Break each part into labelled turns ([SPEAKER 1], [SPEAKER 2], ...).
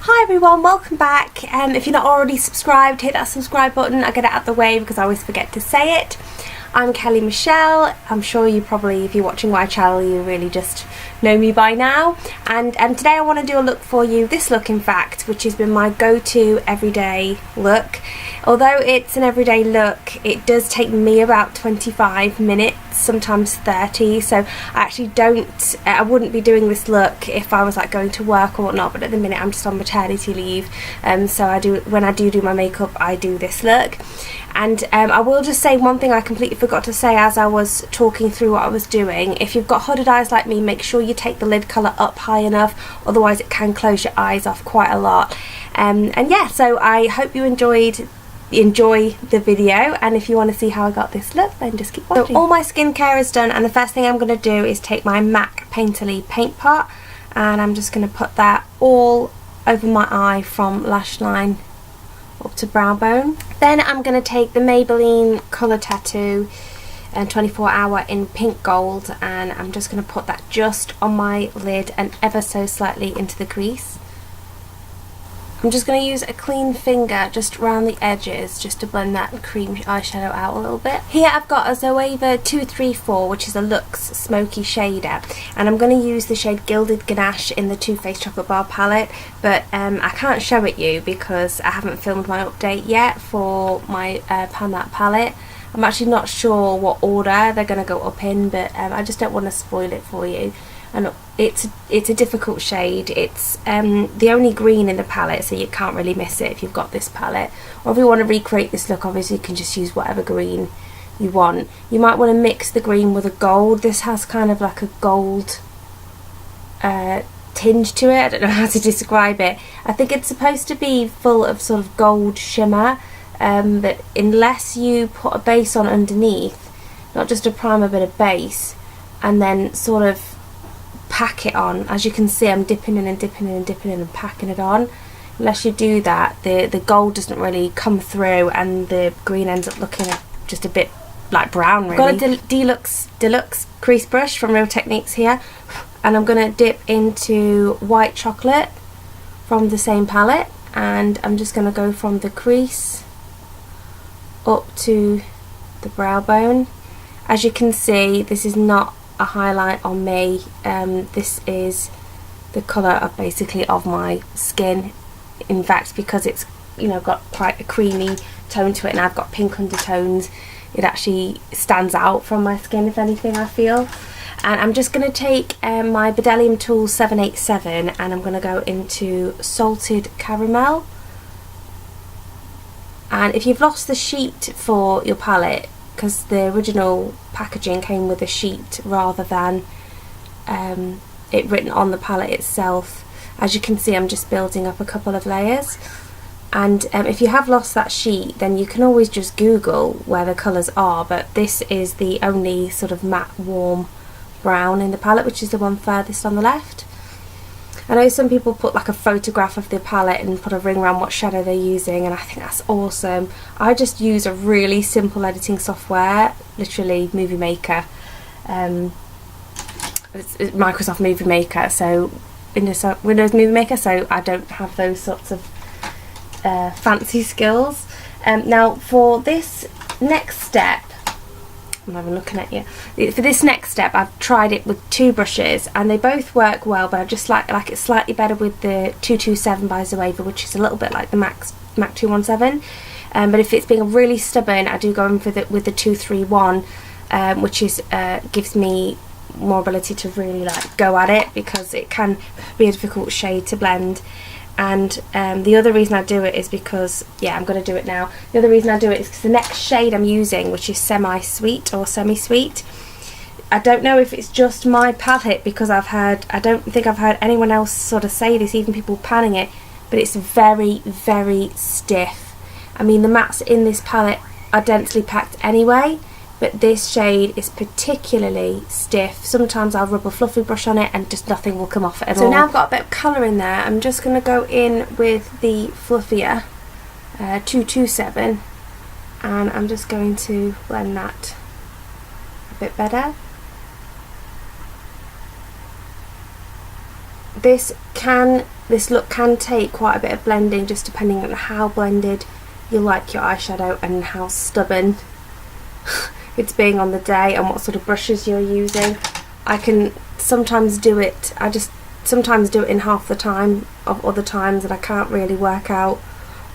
[SPEAKER 1] Hi everyone, welcome back. If you're not already subscribed, hit that subscribe button. I get it out the way because I always forget to say it. I'm Kelly Michelle. I'm sure you probably, if you're watching my channel, you really just know me by now. And today I want to do a look for you, this look in fact, which has been my go-to everyday look. Although it's an everyday look, it does take me about 25 minutes, sometimes 30, so I actually I wouldn't be doing this look if I was like going to work or whatnot, but at the minute I'm just on maternity leave, so when I do my makeup, I do this look. And I will just say one thing I completely forgot to say as I was talking through what I was doing. If you've got hooded eyes like me, make sure you take the lid colour up high enough, otherwise it can close your eyes off quite a lot. And yeah, so I hope you enjoy the video, and if you want to see how I got this look, then just keep watching. So all my skincare is done, and the first thing I'm going to do is take my MAC Painterly paint pot, and I'm just going to put that all over my eye from lash line up to brow bone. Then I'm going to take the Maybelline Colour Tattoo and 24 Hour in pink gold, and I'm just going to put that just on my lid and ever so slightly into the crease. I'm just going to use a clean finger just around the edges just to blend that cream eyeshadow out a little bit. Here I've got a Zoeva 234, which is a Luxe Smoky shader, and I'm going to use the shade Gilded Ganache in the Too Faced Chocolate Bar palette, but I can't show it you because I haven't filmed my update yet for my Pan palette. I'm actually not sure what order they're going to go up in, but I just don't want to spoil it for you. And it's a difficult shade. It's the only green in the palette, so you can't really miss it if you've got this palette. Or if you want to recreate this look, obviously you can just use whatever green you want. You might want to mix the green with a gold. This has kind of like a gold tinge to it. I don't know how to describe it. I think it's supposed to be full of sort of gold shimmer, but unless you put a base on underneath, not just a primer but a base, and then sort of pack it on. As you can see, I'm dipping in and dipping in and dipping in and packing it on. Unless you do that, the gold doesn't really come through and the green ends up looking just a bit like brown, really. I've got a deluxe crease brush from Real Techniques here, and I'm going to dip into white chocolate from the same palette, and I'm just going to go from the crease up to the brow bone. As you can see, this is not a highlight on me. This is the colour of basically of my skin. In fact, because it's, you know, got quite a creamy tone to it and I've got pink undertones, it actually stands out from my skin, if anything, I feel. And I'm just going to take my Bdellium Tool 787 and I'm going to go into Salted Caramel. And if you've lost the sheet for your palette, because the original packaging came with a sheet rather than it written on the palette itself, as you can see I'm just building up a couple of layers. And if you have lost that sheet, then you can always just Google where the colours are, but this is the only sort of matte warm brown in the palette, which is the one furthest on the left. I know some people put like a photograph of the palette and put a ring around what shadow they're using, and I think that's awesome. I just use a really simple editing software, literally Movie Maker. It's Microsoft Movie Maker, so Windows Movie Maker, so I don't have those sorts of fancy skills. Now for this next step, I'm not even looking at you. For this next step, I've tried it with two brushes and they both work well, but I just like it slightly better with the 227 by Zoeva, which is a little bit like the MAC 217. But if it's being really stubborn, I do go in with the 231, which is gives me more ability to really like go at it, because it can be a difficult shade to blend. And the other reason I do it is because, yeah, I'm going to do it now. The other reason I do it is because the next shade I'm using, which is semi-sweet or semi-sweet, I don't know if it's just my palette, because I don't think I've heard anyone else sort of say this, even people panning it, but it's very, very stiff. I mean, the mattes in this palette are densely packed anyway, but this shade is particularly stiff. Sometimes I'll rub a fluffy brush on it and just nothing will come off it at all. So now I've got a bit of colour in there, I'm just going to go in with the fluffier 227, and I'm just going to blend that a bit better. This can this look can take quite a bit of blending, just depending on how blended you like your eyeshadow and how stubborn it's being on the day and what sort of brushes you're using. I can sometimes do it, I just sometimes do it in half the time of other times, and I can't really work out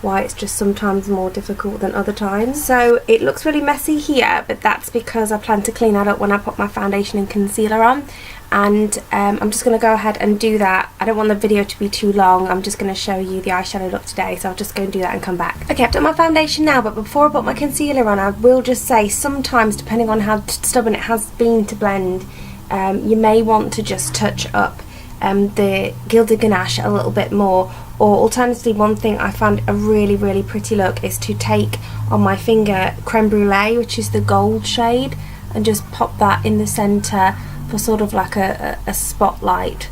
[SPEAKER 1] why it's just sometimes more difficult than other times. So it looks really messy here, but that's because I plan to clean that up when I put my foundation and concealer on, and I'm just going to go ahead and do that. I don't want the video to be too long, I'm just going to show you the eyeshadow look today, so I'll just go and do that and come back. Okay, I've done my foundation now, but before I put my concealer on, I will just say sometimes, depending on how stubborn it has been to blend, you may want to just touch up the Gilded Ganache a little bit more. Or alternatively, one thing I found a really pretty look is to take on my finger Creme Brulee, which is the gold shade, and just pop that in the centre for sort of like a spotlight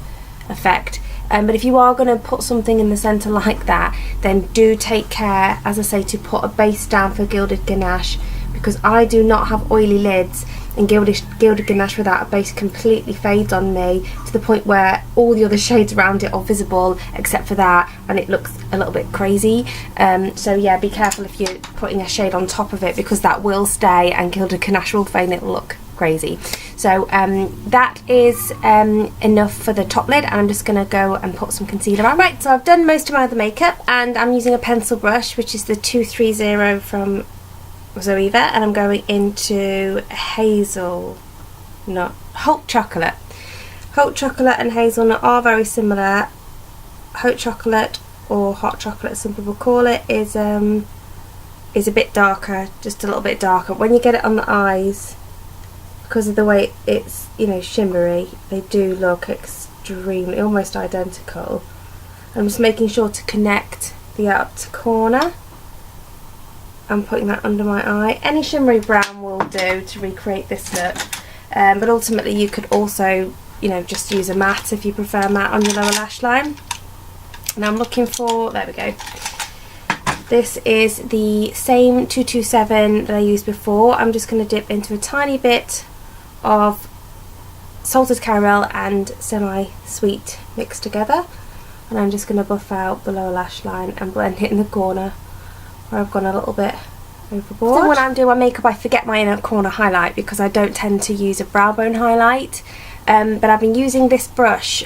[SPEAKER 1] effect. But if you are going to put something in the centre like that, then do take care, as I say, to put a base down for Gilded Ganache, because I do not have oily lids, and Gilded Ganache without a base completely fades on me to the point where all the other shades around it are visible except for that, and it looks a little bit crazy. So yeah, be careful if you're putting a shade on top of it, because that will stay and Gilded Ganache will fade and it'll look crazy. So that is enough for the top lid, and I'm just going to go and put some concealer on. Right, so I've done most of my other makeup, and I'm using a pencil brush, which is the 230 from Zoeva, and I'm going into hazelnut, hot chocolate. Hot chocolate and hazelnut are very similar. Hot chocolate, or hot chocolate as some people call it, is a bit darker, just a little bit darker. When you get it on the eyes, because of the way it's, you know, shimmery, they do look extremely, almost identical. I'm just making sure to connect the outer corner. I'm putting that under my eye. Any shimmery brown will do to recreate this look, but ultimately you could also, you know, just use a matte if you prefer matte on your lower lash line. And I'm looking for, there we go, this is the same 227 that I used before. I'm just going to dip into a tiny bit of salted caramel and semi-sweet mixed together, and I'm just going to buff out the lower lash line and blend it in the corner where I've gone a little bit overboard. So when I'm doing my makeup, I forget my inner corner highlight because I don't tend to use a brow bone highlight, but I've been using this brush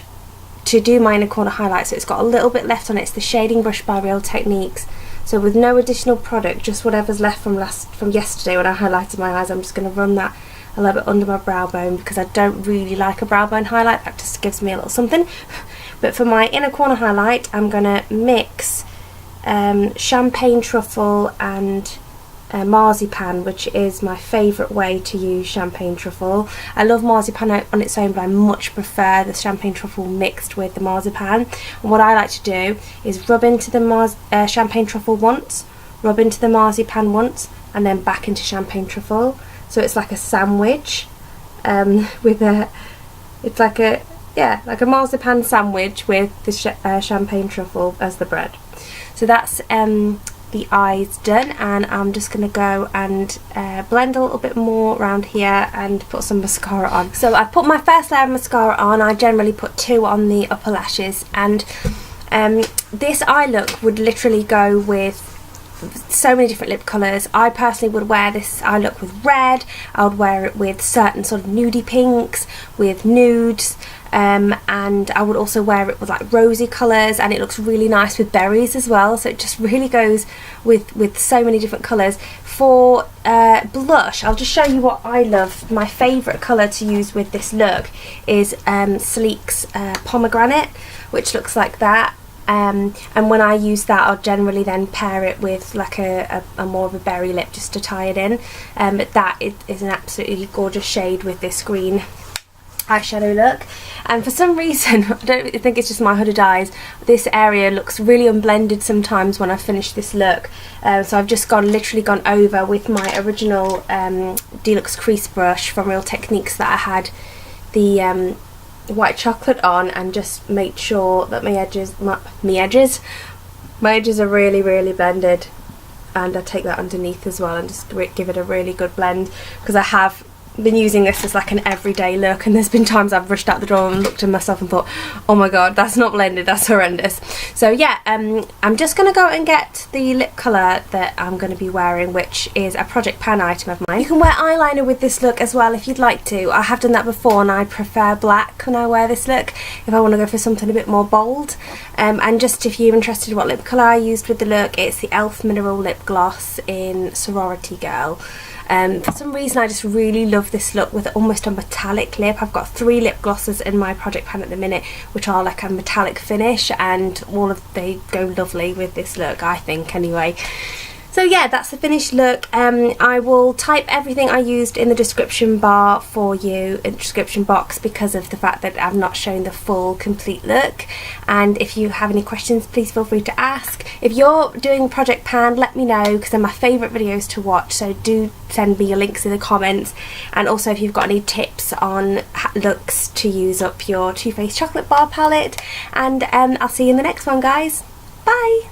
[SPEAKER 1] to do my inner corner highlight, so it's got a little bit left on it. It's the shading brush by Real Techniques, so with no additional product, just whatever's left from yesterday when I highlighted my eyes, I'm just going to run that a little bit under my brow bone, because I don't really like a brow bone highlight, that just gives me a little something. But for my inner corner highlight, I'm going to mix champagne truffle and marzipan, which is my favourite way to use champagne truffle. I love marzipan on its own, but I much prefer the champagne truffle mixed with the marzipan. And what I like to do is rub into the champagne truffle once, rub into the marzipan once, and then back into champagne truffle. So it's like a sandwich with a, it's like a, yeah, like a marzipan sandwich with the champagne truffle as the bread. So that's the eyes done, and I'm just going to go and blend a little bit more around here and put some mascara on. So I put my first layer of mascara on. I generally put 2 on the upper lashes, and this eye look would literally go with so many different lip colours. I personally would wear this eye look with red, I would wear it with certain sort of nudie pinks, with nudes, and I would also wear it with like rosy colours, and it looks really nice with berries as well, so it just really goes with so many different colours. For blush, I'll just show you what I love. My favourite colour to use with this look is Sleek's Pomegranate, which looks like that. And when I use that, I'll generally then pair it with like a more of a berry lip just to tie it in. But that is an absolutely gorgeous shade with this green eyeshadow look. And for some reason, I don't think it's just my hooded eyes, this area looks really unblended sometimes when I finish this look. So I've just literally gone over with my original Deluxe crease brush from Real Techniques that I had the white chocolate on, and just made sure that my edges are really blended, and I take that underneath as well and just give it a really good blend, because I have been using this as like an everyday look, and there's been times I've rushed out the door and looked at myself and thought, oh my god, that's not blended, that's horrendous. So yeah, I'm just going to go and get the lip colour that I'm going to be wearing, which is a Project Pan item of mine. You can wear eyeliner with this look as well if you'd like to. I have done that before and I prefer black when I wear this look if I want to go for something a bit more bold. And just if you're interested in what lip colour I used with the look, it's the e.l.f. Mineral Lip Gloss in Sorority Girl. For some reason I just really love this look with almost a metallic lip. I've got 3 lip glosses in my project pan at the minute which are like a metallic finish, and they go lovely with this look, I think anyway. So yeah, that's the finished look. I will type everything I used in the description bar for you, in the description box, because of the fact that I've not shown the full complete look. And if you have any questions, please feel free to ask. If you're doing Project Pan, let me know, because they're my favourite videos to watch, so do send me your links in the comments. And also if you've got any tips on looks to use up your Too Faced chocolate bar palette. And I'll see you in the next one, guys. Bye!